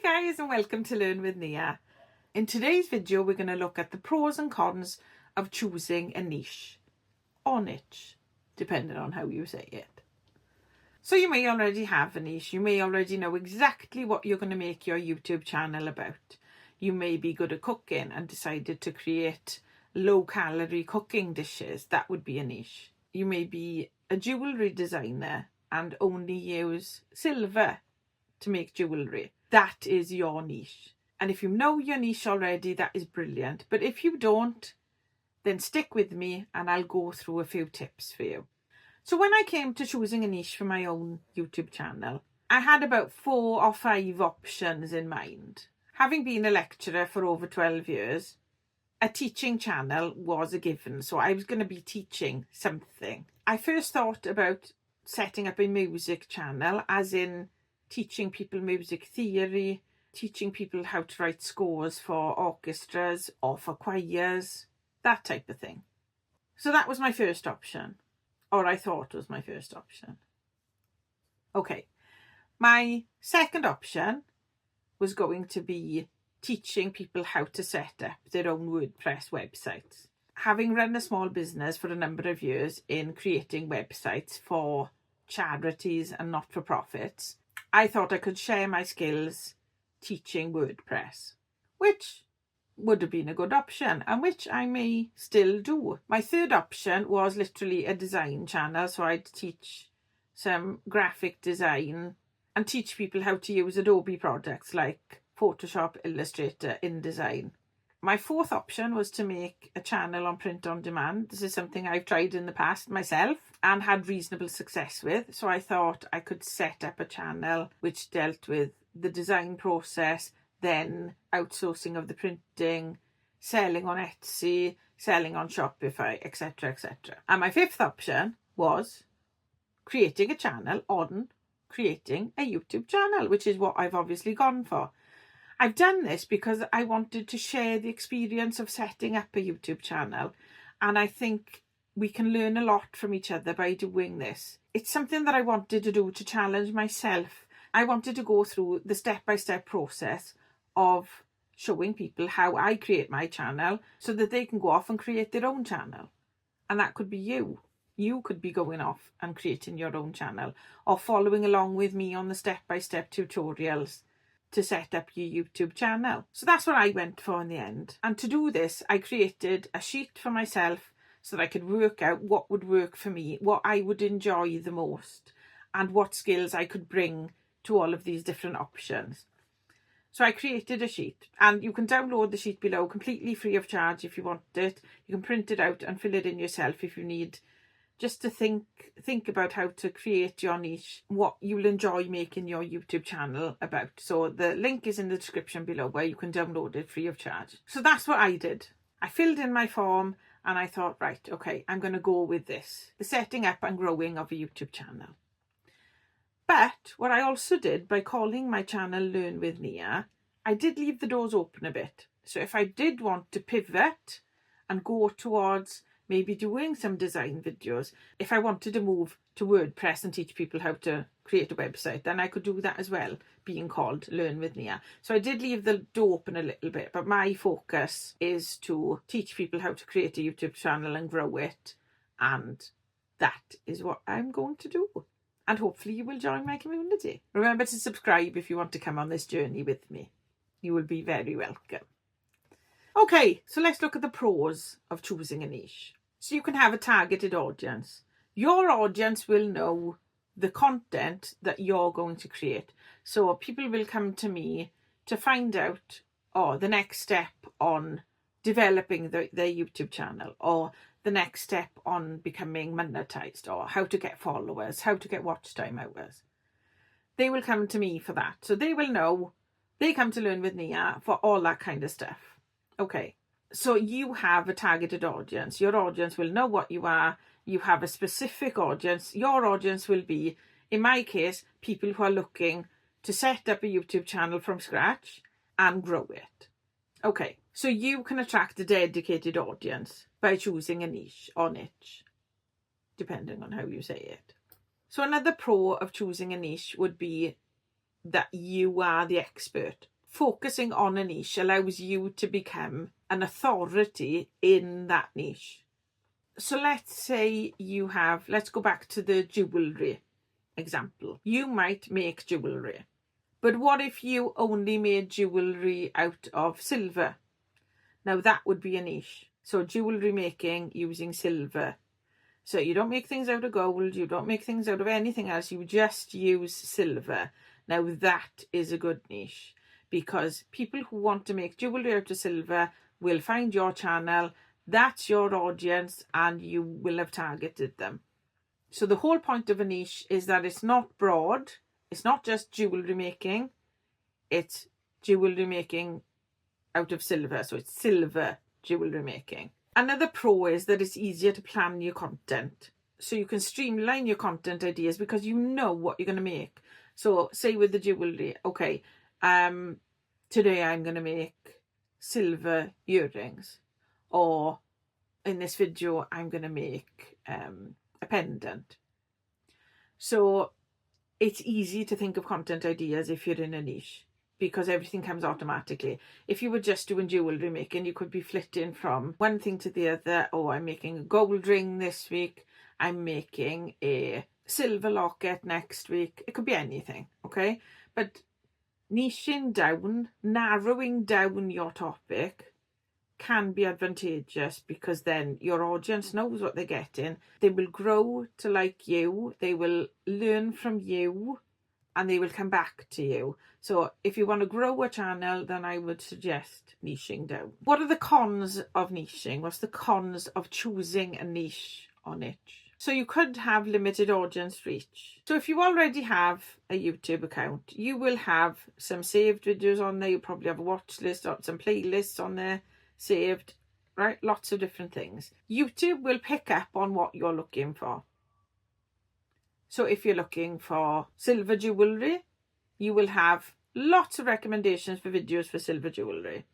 guys, and welcome to Learn with Nia. In today's video we're going to look at the pros and cons of choosing a niche or niche, depending on how you say it. So you may already have a niche, you may already know exactly what you're going to make your YouTube channel about. You may be good at cooking and decided to create low-calorie cooking dishes. That would be a niche. You may be a jewellery designer and only use silver to make jewellery. That is your niche. And if you know your niche already, that is brilliant. But if you don't, then stick with me and I'll go through a few tips for you. So when I came to choosing a niche for my own YouTube channel, I had about 4 or 5 options in mind. Having been a lecturer for over 12 years, a teaching channel was a given. So I was going to be teaching something. I first thought about setting up a music channel, as in teaching people music theory, teaching people how to write scores for orchestras or for choirs, that type of thing. So that was my first option, or I thought was my first option. Okay, my second option was going to be teaching people how to set up their own WordPress websites. Having run a small business for a number of years in creating websites for charities and not-for-profits, I thought I could share my skills teaching WordPress, which would have been a good option and which I may still do. My third option was literally a design channel, so I'd teach some graphic design and teach people how to use Adobe products like Photoshop, Illustrator, InDesign. My fourth option was to make a channel on print on demand. This is something I've tried in the past myself and had reasonable success with. So I thought I could set up a channel which dealt with the design process, then outsourcing of the printing, selling on Etsy, selling on Shopify, etc, etc. And my fifth option was creating a channel on creating a YouTube channel, which is what I've obviously gone for. I've done this because I wanted to share the experience of setting up a YouTube channel, and I think we can learn a lot from each other by doing this. It's something that I wanted to do to challenge myself. I wanted to go through the step-by-step process of showing people how I create my channel so that they can go off and create their own channel. And that could be you. You could be going off and creating your own channel or following along with me on the step-by-step tutorials to set up your YouTube channel. So that's what I went for in the end. And to do this, I created a sheet for myself so that I could work out what would work for me, what I would enjoy the most, and what skills I could bring to all of these different options. So I created a sheet, and you can download the sheet below completely free of charge if you want it. You can print it out and fill it in yourself if you need, just to think about how to create your niche, what you'll enjoy making your YouTube channel about. So the link is in the description below where you can download it free of charge. So that's what I did. I filled in my form and I thought, right, okay, I'm going to go with this, the setting up and growing of a YouTube channel. But what I also did by calling my channel Learn with Nia, I did leave the doors open a bit. So if I did want to pivot and go towards maybe doing some design videos, if I wanted to move to WordPress and teach people how to create a website, then I could do that as well, being called Learn with Nia. So I did leave the door open a little bit, but my focus is to teach people how to create a YouTube channel and grow it. And that is what I'm going to do. And hopefully you will join my community. Remember to subscribe if you want to come on this journey with me. You will be very welcome. Okay, so let's look at the pros of choosing a niche. So you can have a targeted audience. Your audience will know the content that you're going to create. So people will come to me to find out the next step on developing their YouTube channel, or the next step on becoming monetized, or how to get followers, how to get watch time hours. They will come to me for that. So they will know, they come to Learn with Nia for all that kind of stuff. Okay. So you have a targeted audience. Your audience will know what you are. You have a specific audience. Your audience will be, in my case, people who are looking to set up a YouTube channel from scratch and grow it. Okay, so you can attract a dedicated audience by choosing a niche or niche, depending on how you say it. So another pro of choosing a niche would be that you are the expert. focusing on a niche allows you to become an authority in that niche. So let's say you have, let's go back to the jewellery example. You might make jewellery, but what if you only made jewellery out of silver? Now that would be a niche. So jewellery making using silver. So you don't make things out of gold, you don't make things out of anything else, you just use silver. Now that is a good niche, because people who want to make jewellery out of silver will find your channel, that's your audience, and you will have targeted them. So the whole point of a niche is that it's not broad, it's not just jewellery making, it's jewellery making out of silver, so it's silver jewellery making. Another pro is that it's easier to plan your content. So you can streamline your content ideas because you know what you're going to make. So say with the jewellery, okay, today I'm going to make silver earrings. Or in this video, I'm going to make a pendant. So it's easy to think of content ideas if you're in a niche, because everything comes automatically. If you were just doing jewellery making, you could be flitting from one thing to the other. Oh, I'm making a gold ring this week. I'm making a silver locket next week. It could be anything, okay? But niching down, narrowing down your topic can be advantageous, because then your audience knows what they're getting. They will grow to like you. They will learn from you, and they will come back to you. So if you want to grow a channel, then I would suggest niching down. What are the cons of niching? What's the cons of choosing a niche or niche? So you could have limited audience reach. So if you already have a YouTube account, you will have some saved videos on there. You probably have a watch list or some playlists on there saved, right? Lots of different things. YouTube will pick up on what you're looking for. So if you're looking for silver jewellery, you will have lots of recommendations for videos for silver jewellery.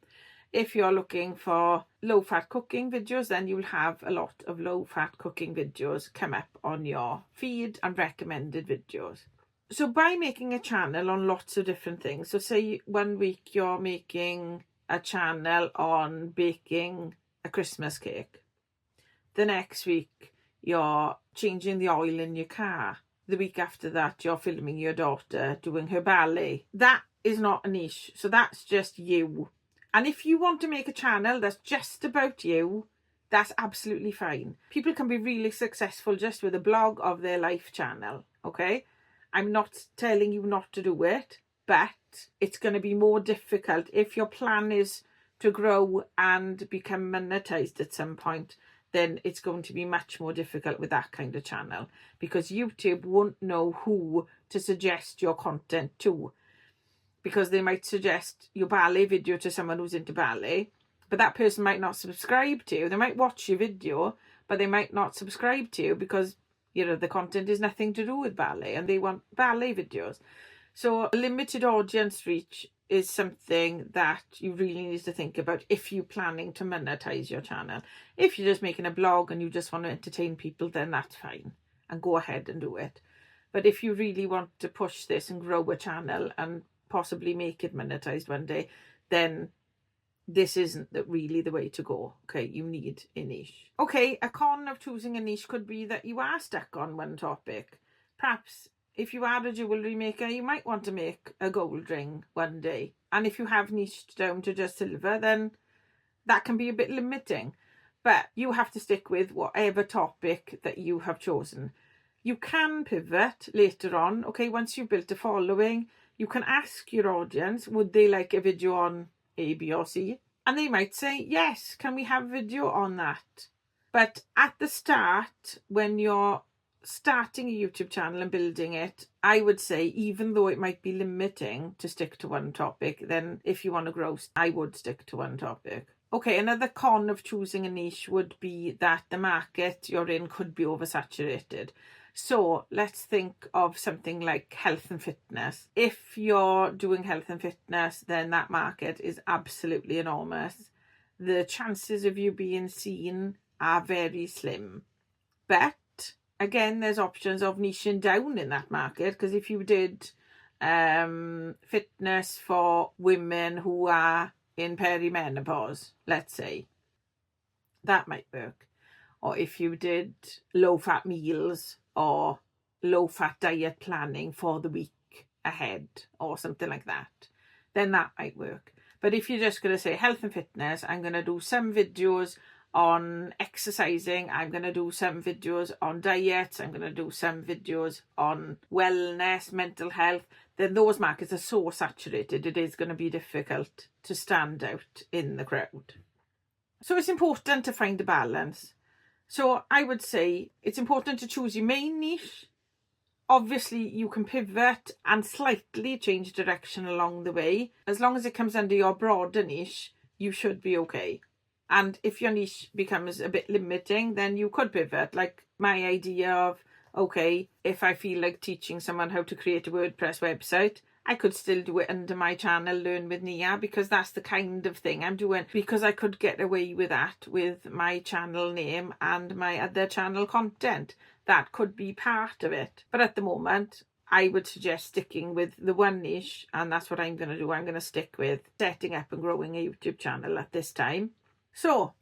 If you're looking for low-fat cooking videos, then you'll have a lot of low-fat cooking videos come up on your feed and recommended videos. So by making a channel on lots of different things, so say one week you're making a channel on baking a Christmas cake. The next week you're changing the oil in your car. The week after that, you're filming your daughter doing her ballet. That is not a niche. So that's just you. And if you want to make a channel that's just about you, that's absolutely fine. People can be really successful just with a blog of their life channel, okay? I'm not telling you not to do it, but it's going to be more difficult if your plan is to grow and become monetized at some point. Then it's going to be much more difficult with that kind of channel, because YouTube won't know who to suggest your content to, because they might suggest your ballet video to someone who's into ballet, but that person might not subscribe to you. They might watch your video, but they might not subscribe to you because, you know, the content is nothing to do with ballet and they want ballet videos. So a limited audience reach is something that you really need to think about if you're planning to monetize your channel. If you're just making a blog and you just want to entertain people, then that's fine and go ahead and do it. But if you really want to push this and grow a channel and possibly make it monetized one day, then this isn't really the way to go. Okay, you need a niche. Okay, a con of choosing a niche could be that you are stuck on one topic. Perhaps if you are a jewellery maker, you might want to make a gold ring one day. And if you have niched down to just silver, then that can be a bit limiting. But you have to stick with whatever topic that you have chosen. You can pivot later on. Okay, once you've built a following, you can ask your audience, would they like a video on A, B or C? And they might say, yes, can we have a video on that? But at the start, when you're starting a YouTube channel and building it, I would say, even though it might be limiting to stick to one topic, then if you want to grow, I would stick to one topic. Okay, another con of choosing a niche would be that the market you're in could be oversaturated. So let's think of something like health and fitness. If you're doing health and fitness, then that market is absolutely enormous. The chances of you being seen are very slim. But again, there's options of niching down in that market, because if you did fitness for women who are in perimenopause, let's say. That might work. Or if you did low-fat meals or low-fat diet planning for the week ahead or something like that, then that might work. But if you're just going to say health and fitness, I'm going to do some videos on exercising, I'm going to do some videos on diets, I'm going to do some videos on wellness, mental health, then those markets are so saturated, it is going to be difficult to stand out in the crowd. So it's important to find a balance. So I would say it's important to choose your main niche. Obviously, you can pivot and slightly change direction along the way. As long as it comes under your broader niche, you should be okay. And if your niche becomes a bit limiting, then you could pivot. Like my idea of, okay, if I feel like teaching someone how to create a WordPress website, I could still do it under my channel, Learn with Nia, because that's the kind of thing I'm doing, because I could get away with that with my channel name and my other channel content. That could be part of it. But at the moment, I would suggest sticking with the one niche, and that's what I'm going to do. I'm going to stick with setting up and growing a YouTube channel at this time. So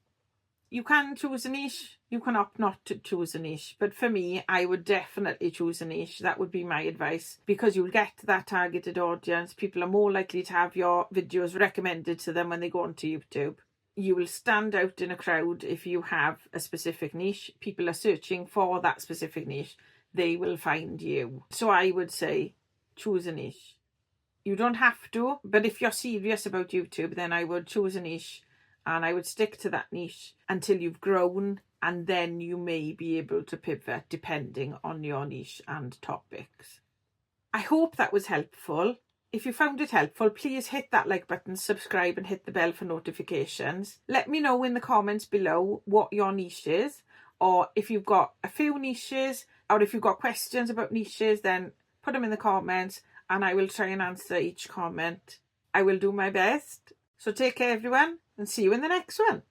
you can choose a niche, you can opt not to choose a niche, but for me, I would definitely choose a niche. That would be my advice, because you'll get that targeted audience. People are more likely to have your videos recommended to them when they go onto YouTube. You will stand out in a crowd if you have a specific niche. People are searching for that specific niche. They will find you. So I would say choose a niche. You don't have to, but if you're serious about YouTube, then I would choose a niche. And I would stick to that niche until you've grown, and then you may be able to pivot depending on your niche and topics. I hope that was helpful. If you found it helpful, please hit that like button, subscribe and hit the bell for notifications. Let me know in the comments below what your niche is, or if you've got a few niches, or if you've got questions about niches, then put them in the comments and I will try and answer each comment. I will do my best. So take care everyone, and see you in the next one.